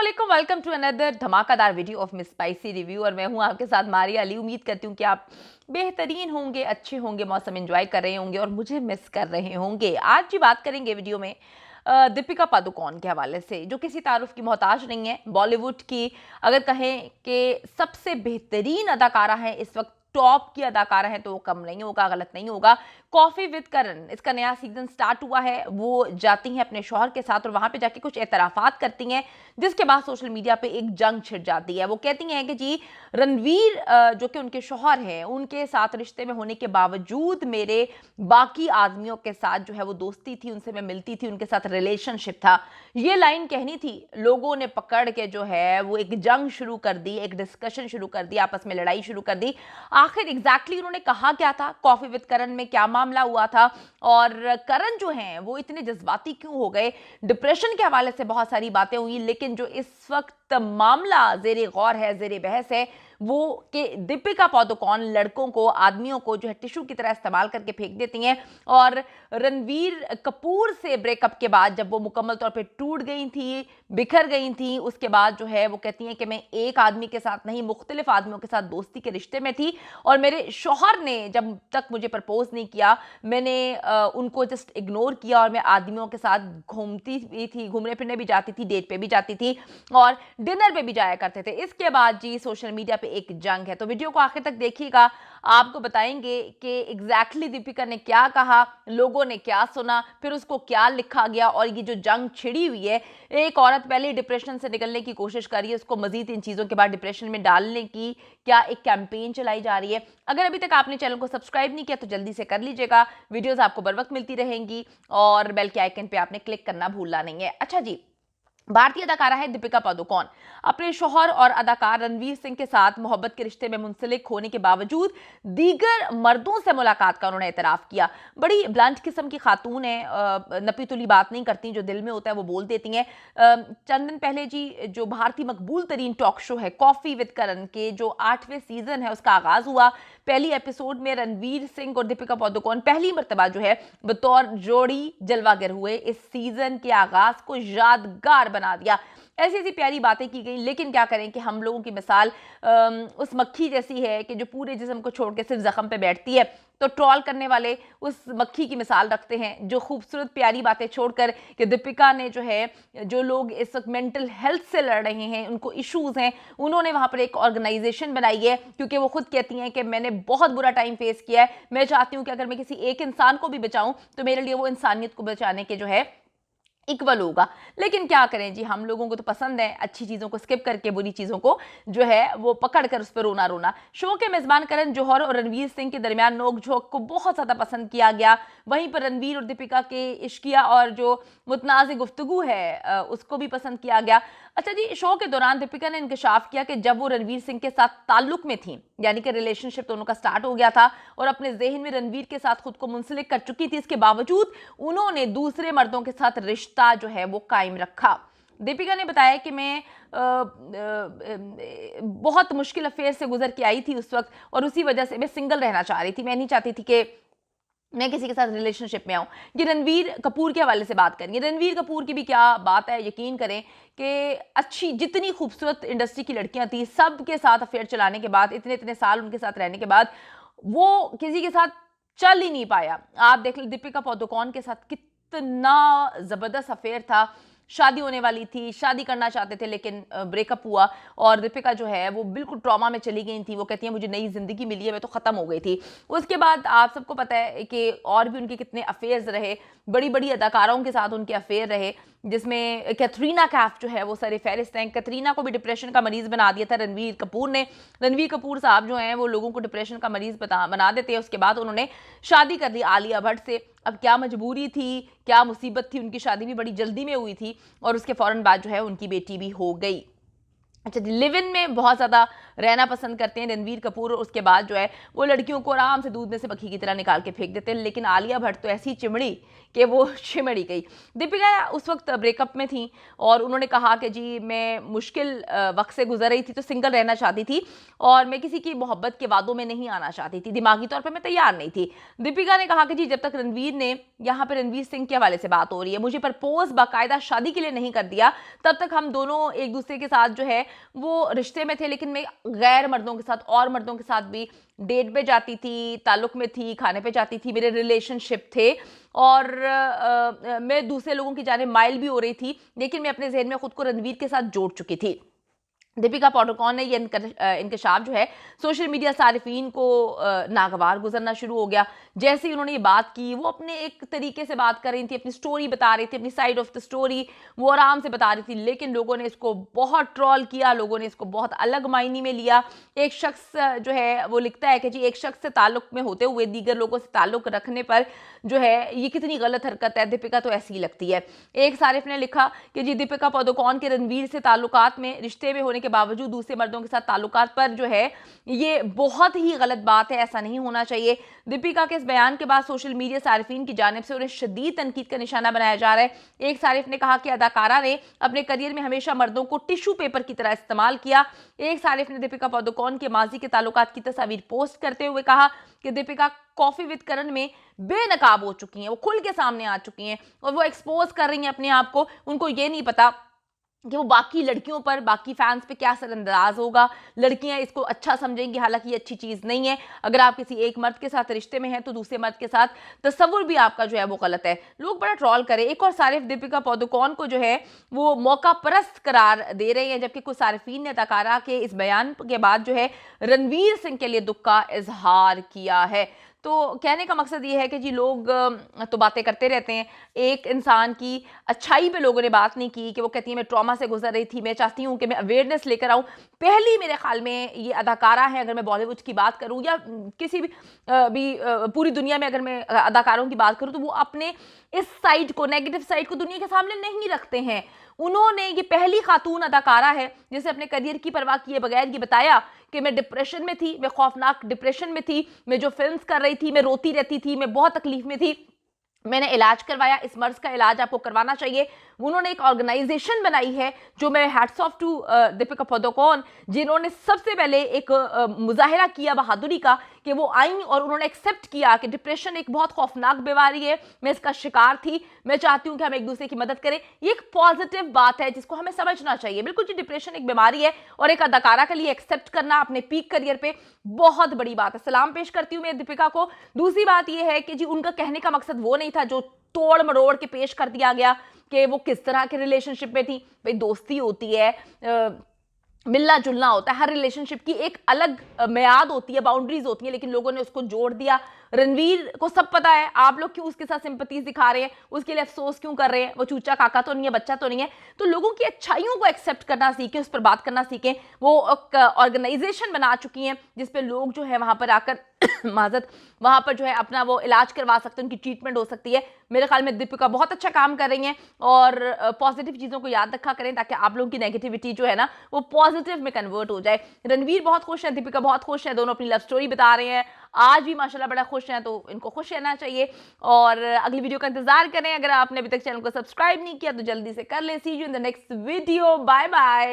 अस्सलामुअलैकुम, welcome to another धमाकेदार video of miss spicy review. और मैं हूं आपके साथ मारिया अली। उम्मीद करती हूं कि आप बेहतरीन होंगे, अच्छे होंगे, मौसम एंजॉय कर रहे होंगे और मुझे मिस कर रहे होंगे। आज जी बात करेंगे वीडियो में दीपिका पादुकोण के हवाले से, जो किसी तारुफ की मोहताज नहीं है। बॉलीवुड की अगर कहें कि सबसे बेहतरीन अदाकारा है इस वक्त, टॉप की अदाकारा है, तो वो कम नहीं होगा, गलत नहीं होगा। कॉफी विद करण, इसका नया सीजन स्टार्ट हुआ है। वो जाती हैं अपने शौहर के साथ और वहां पे जाके कुछ एतराफात करती हैं, जिसके बाद सोशल मीडिया पे एक जंग छिड़ जाती है। वो कहती हैं कि जी रणवीर जो कि उनके शौहर हैं, उनके साथ रिश्ते में होने के बावजूद मेरे बाकी आदमियों के साथ जो है वो दोस्ती थी, उनसे मैं मिलती थी, उनके साथ रिलेशनशिप था। ये लाइन कहनी थी, लोगों ने पकड़ के जो है वो एक जंग शुरू कर दी, एक डिस्कशन शुरू कर दी, आपस में लड़ाई शुरू कर दी। आखिर एग्जैक्टली उन्होंने कहा क्या था, कॉफी विद करण में क्या मामला हुआ था, और करण जो हैं वो इतने जज्बाती क्यों हो गए। डिप्रेशन के हवाले से बहुत सारी बातें हुई, लेकिन जो इस वक्त मामला जेरे गौर है, जेरे बहस है, वो कि दीपिका पादुकोण लड़कों को, आदमियों को जो है टिश्यू की तरह इस्तेमाल करके फेंक देती हैं। और रणवीर कपूर से ब्रेकअप के बाद जब वो मुकम्मल तौर पे टूट गई थी, बिखर गई थी, उसके बाद जो है वो कहती हैं कि मैं एक आदमी के साथ नहीं, मुख्तलिफ आदमियों के साथ दोस्ती के रिश्ते में थी, और मेरे शौहर ने जब तक मुझे प्रपोज नहीं किया, मैंने उनको जस्ट इग्नोर किया, और मैं आदमियों के साथ घूमती भी थी, घूमने फिरने भी जाती थी, डेट पे भी जाती थी, और डिनर पे भी जाया करते थे। इसके बाद जी सोशल मीडिया पे एक जंग है। तो वीडियो को आखिर तक देखिएगा, आपको बताएंगे कि एग्जैक्टली दीपिका ने क्या कहा, लोगों ने क्या सुना, फिर उसको क्या लिखा गया, और ये जो जंग छिड़ी हुई है, एक औरत पहले डिप्रेशन से निकलने की कोशिश कर रही है, उसको मजीद इन चीज़ों के बाद डिप्रेशन में डालने की क्या एक कैंपेन चलाई जा रही है। अगर अभी तक आपने चैनल को सब्सक्राइब नहीं किया तो जल्दी से कर लीजिएगा, वीडियोज़ आपको बर वक्त मिलती रहेंगी, और बेल के आइकन पे आपने क्लिक करना भूलना नहीं है। अच्छा जी, भारतीय अदाकारा है दीपिका पादुकोण। अपने शौहर और अदाकार रणवीर सिंह के साथ मोहब्बत के रिश्ते में मुंसलिक होने के बावजूद दीगर मर्दों से मुलाकात का उन्होंने एतराफ किया। बड़ी ब्लंट किस्म की खातून है, नपी तुली बात नहीं करती, जो दिल में होता है वो बोल देती हैं। चंद दिन पहले जी जो भारतीय मकबूल तरीन टॉक शो है कॉफी विद करण के जो 8वें सीजन है उसका आगाज हुआ। पहली एपिसोड में रणवीर सिंह और दीपिका पादुकोण पहली मर्तबा जो है बतौर जोड़ी जलवागर हुए। इस सीजन के आगाज को यादगार बना दिया, ऐसी ऐसी प्यारी बातें की गई। लेकिन क्या करें कि हम लोगों की मिसाल उस मक्खी जैसी है कि जो पूरे जिस्म को छोड़ के सिर्फ जख्म पे बैठती है, तो ट्रोल करने वाले उस मक्खी की मिसाल रखते हैं जो खूबसूरत प्यारी बातें छोड़कर कि दीपिका ने जो है, जो लोग इस वक्त मेंटल हेल्थ से लड़ रहे हैं, उनको इश्यूज हैं, उन्होंने वहां पर एक ऑर्गेनाइजेशन बनाई है, क्योंकि वो खुद कहती हैं कि मैंने बहुत बुरा टाइम फेस किया है, मैं चाहती हूं कि अगर मैं किसी एक इंसान को भी बचाऊं तो मेरे लिए वो इंसानियत को बचाने के जो है इक्वल होगा। लेकिन क्या करें जी, हम लोगों को तो पसंद है अच्छी चीज़ों को स्किप करके बुरी चीज़ों को जो है वो पकड़ कर उस पर रोना रोना। शो के मेज़बान करण जौहर और रणवीर सिंह के दरमियान नोक झोंक को बहुत ज़्यादा पसंद किया गया। वहीं पर रणवीर और दीपिका के इश्किया और जो मुतनाज़ गुफ्तगू है उसको भी पसंद किया गया। अच्छा जी, शो के दौरान दीपिका ने इंकशाफ किया कि जब वो रणवीर सिंह के साथ ताल्लुक में थी, यानी कि रिलेशनशिप दोनों का स्टार्ट हो गया था, और अपने जहन में रणवीर के साथ खुद को मुंसलिक कर चुकी थी, इसके बावजूद उन्होंने दूसरे मर्दों के साथ रिश्ता जो है वो कायम रखा। दीपिका ने बताया कि मैं बहुत मुश्किल अफेयर से गुजर के आई थी उस वक्त, और उसी वजह से मैं सिंगल रहना चाह रही थी, मैं नहीं चाहती थी कि मैं किसी के साथ रिलेशनशिप में आऊं। ये रणवीर कपूर के हवाले से बात करेंगे। रणवीर कपूर की भी क्या बात है, यकीन करें कि अच्छी जितनी खूबसूरत इंडस्ट्री की लड़कियां थी, सब के साथ अफेयर चलाने के बाद, इतने इतने साल उनके साथ रहने के बाद, वो किसी के साथ चल ही नहीं पाया। आप देख लो दीपिका पादुकोण के साथ कितना जबरदस्त अफेयर था, शादी होने वाली थी, शादी करना चाहते थे, लेकिन ब्रेकअप हुआ, और दीपिका जो है वो बिल्कुल ट्रॉमा में चली गई थी। वो कहती है मुझे नई जिंदगी मिली है, मैं तो खत्म हो गई थी। उसके बाद आप सबको पता है कि और भी उनके कितने अफेयर्स रहे, बड़ी बड़ी अदाकाराओं के साथ उनके अफेयर रहे, जिसमें कैटरीना कैफ जो है वो सर फहरिस्त हैं। कैटरीना को भी डिप्रेशन का मरीज बना दिया था रणवीर कपूर ने। रणवीर कपूर साहब जो हैं वो लोगों को डिप्रेशन का मरीज बना देते हैं। उसके बाद उन्होंने शादी कर ली आलिया भट्ट से। अब क्या मजबूरी थी, क्या मुसीबत थी, उनकी शादी भी बड़ी जल्दी में हुई थी, और उसके फौरन बाद जो है उनकी बेटी भी हो गई। अच्छा, लिव इन में बहुत ज़्यादा रहना पसंद करते हैं रणवीर कपूर, और उसके बाद जो है वो लड़कियों को आराम से दूध में से मक्खी की तरह निकाल के फेंक देते हैं। लेकिन आलिया भट्ट तो ऐसी चिमड़ी कि वो चिमड़ी गई। दीपिका उस वक्त ब्रेकअप में थी और उन्होंने कहा कि जी मैं मुश्किल वक्त से गुजर रही थी, तो सिंगल रहना चाहती थी और मैं किसी की मोहब्बत के वादों में नहीं आना चाहती थी, दिमागी तौर पर मैं तैयार नहीं थी। दीपिका ने कहा कि जी जब तक रणवीर ने, यहाँ पे रणवीर सिंह के हवाले से बात हो रही है, मुझे प्रपोज बाकायदा शादी के लिए नहीं कर दिया, तब तक हम दोनों एक दूसरे के साथ जो है वो रिश्ते में थे। लेकिन मैं गैर मर्दों के साथ और मर्दों के साथ भी डेट पे जाती थी, ताल्लुक में थी, खाने पे जाती थी, मेरे रिलेशनशिप थे और मैं दूसरे लोगों की जाने माइल भी हो रही थी, लेकिन मैं अपने जहन में खुद को रणवीर के साथ जोड़ चुकी थी। दीपिका पादुकोण ने ये इंकशाफ जो है सोशल मीडिया सारिफीन को नागवार गुजरना शुरू हो गया। जैसे ही उन्होंने ये बात की, वो अपने एक तरीके से बात कर रही थी, अपनी स्टोरी बता रही थी, अपनी साइड ऑफ द स्टोरी वो आराम से बता रही थी, लेकिन लोगों ने इसको बहुत ट्रोल किया, लोगों ने इसको बहुत अलग मायने में लिया। एक शख्स जो है वो लिखता है कि जी एक शख्स से ताल्लुक में होते हुए दीगर लोगों से ताल्लुक रखने पर जो है ये कितनी गलत हरकत है, दीपिका तो ऐसी ही लगती है। एक सारिफ ने लिखा कि जी दीपिका पादुकोण के रणवीर से ताल्लुकात में, रिश्ते में होने के बावजूद दूसरे मर्दों के साथ ताल्लुकात पर जो है ये बहुत ही गलत बात है, ऐसा नहीं होना चाहिए। दीपिका के इस बयान के बाद सोशल मीडिया सारिफीन की जानिब से उन्हें शदीद तनकीद का निशाना बनाया जा रहा है। एक सारिफ ने कहा कि अदाकारा ने अपने करियर में हमेशा मर्दों को टिश्यू पेपर की तरह इस्तेमाल किया। एक सारिफ ने दीपिका पादुकोण के माजी के ताल्लुकात की तस्वीर पोस्ट करते हुए कहा कि दीपिका कॉफी विद करण में बेनकाब हो चुकी हैं, वो खुल के सामने आ चुकी हैं और वो एक्सपोज कर रही हैं अपने आप को। उनको ये नहीं पता कि वो बाकी लड़कियों पर, बाकी फैंस पे क्या असरअंदाज होगा। लड़कियां इसको अच्छा समझेंगी, हालांकि ये अच्छी चीज़ नहीं है। अगर आप किसी एक मर्द के साथ रिश्ते में हैं तो दूसरे मर्द के साथ तस्वुर भी आपका जो है वो गलत है। लोग बड़ा ट्रोल करें। एक और सारिफ दीपिका पादुकोण को जो है वो मौका परस्त करार दे रहे हैं, जबकि कुछ सारिफीन ने अदाकारा के इस बयान के बाद जो है रणवीर सिंह के लिए दुख का इजहार किया है। तो कहने का मकसद ये है कि जी लोग तो बातें करते रहते हैं, एक इंसान की अच्छाई पे लोगों ने बात नहीं की कि वो कहती है मैं ट्रॉमा से गुजर रही थी, मैं चाहती हूँ कि मैं अवेयरनेस लेकर आऊँ। पहली मेरे ख्याल में ये अदाकारा है, अगर मैं बॉलीवुड की बात करूँ या किसी भी पूरी दुनिया में अगर मैं अदाकारों की बात करूँ, तो वो अपने इस साइड को, नेगेटिव साइड को दुनिया के सामने नहीं रखते हैं। उन्होंने, ये पहली खातून अदाकारा है जिसे अपने करियर की परवाह किए बगैर ये बताया कि मैं डिप्रेशन में थी, मैं खौफनाक डिप्रेशन में थी, मैं जो फिल्म्स कर रही थी मैं रोती रहती थी, मैं बहुत तकलीफ में थी, मैंने इलाज करवाया, इस मर्ज का इलाज आपको करवाना चाहिए। उन्होंने एक ऑर्गेनाइजेशन बनाई है, जो मैं hats off to Deepika Padukone, जिन्होंने सबसे पहले एक मुजाहिरा किया बहादुरी का कि वो आई और उन्होंने एक्सेप्ट किया कि डिप्रेशन एक बहुत खौफनाक बीमारी है, मैं इसका शिकार थी, मैं चाहती हूँ कि हम एक दूसरे की मदद करें। ये एक पॉजिटिव बात है जिसको हमें समझना चाहिए। बिल्कुल जी, डिप्रेशन एक बीमारी है और एक अदाकारा के लिए एक्सेप्ट करना अपने पीक करियर पे बहुत बड़ी बात है। सलाम पेश करती हूँ मैं दीपिका को। दूसरी बात यह है कि जी उनका कहने का मकसद वो नहीं था जो तोड़ मरोड़ के पेश कर दिया गया कि वो किस तरह के रिलेशनशिप में थी। भाई दोस्ती होती है, मिलना जुलना होता है, हर रिलेशनशिप की एक अलग मियाद होती है, बाउंड्रीज होती है, लेकिन लोगों ने उसको जोड़ दिया। रणवीर को सब पता है, आप लोग क्यों उसके साथ सिंपैथीज दिखा रहे हैं, उसके लिए अफसोस क्यों कर रहे हैं। वो चूचा काका तो नहीं है, बच्चा तो नहीं है। तो लोगों की अच्छाइयों को एक्सेप्ट करना सीखें, उस पर बात करना सीखें। वो ऑर्गेनाइजेशन बना चुकी हैं जिसपे लोग जो है वहां पर आकर माजत वहां पर जो है अपना वो इलाज करवा सकते हैं, उनकी ट्रीटमेंट हो सकती है। मेरे ख्याल में दीपिका बहुत अच्छा काम कर रही हैं और पॉजिटिव चीज़ों को याद रखा करें ताकि आप लोगों की नेगेटिविटी जो है ना वो पॉजिटिव में कन्वर्ट हो जाए। रणवीर बहुत खुश है, दीपिका बहुत खुश है, दोनों अपनी लव स्टोरी बता रहे हैं, आज भी माशाल्लाह बड़ा खुश हैं, तो इनको खुश रहना चाहिए। और अगली वीडियो का इंतजार करें। अगर आपने अभी तक चैनल को सब्सक्राइब नहीं किया तो जल्दी से कर लें। See you in the next video, bye bye.